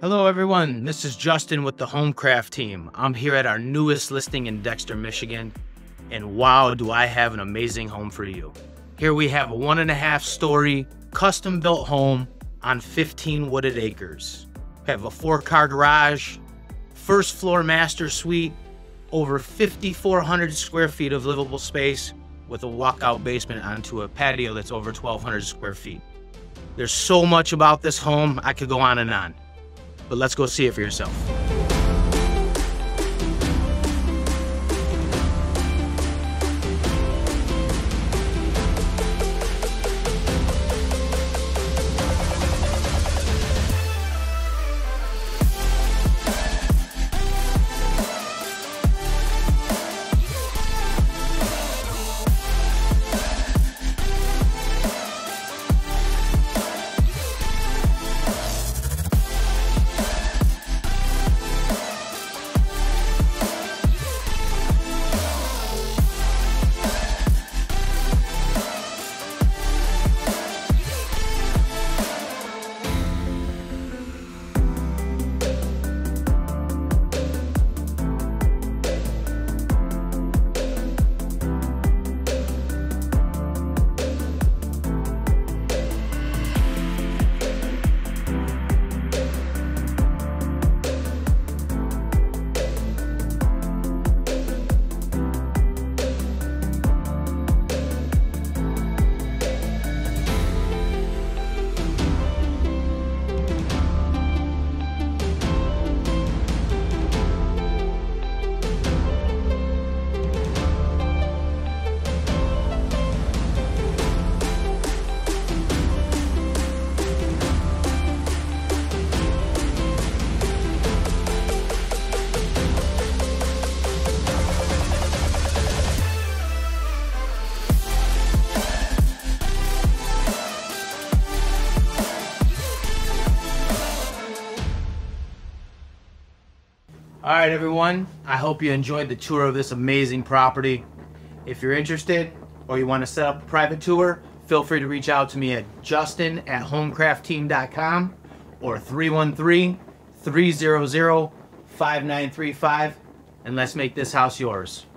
Hello everyone, this is Justin with the HomeCraft team. I'm here at our newest listing in Dexter, Michigan, and wow, do I have an amazing home for you. Here we have a 1.5 story custom built home on 15 wooded acres. We have a 4-car garage, first floor master suite, over 5,400 square feet of livable space with a walkout basement onto a patio that's over 1,200 square feet. There's so much about this home, I could go on and on. But let's go see it for yourself. All right, everyone, I hope you enjoyed the tour of this amazing property. If you're interested or you want to set up a private tour, feel free to reach out to me at justin@homecraftteam.com or 313-300-5935, and let's make this house yours.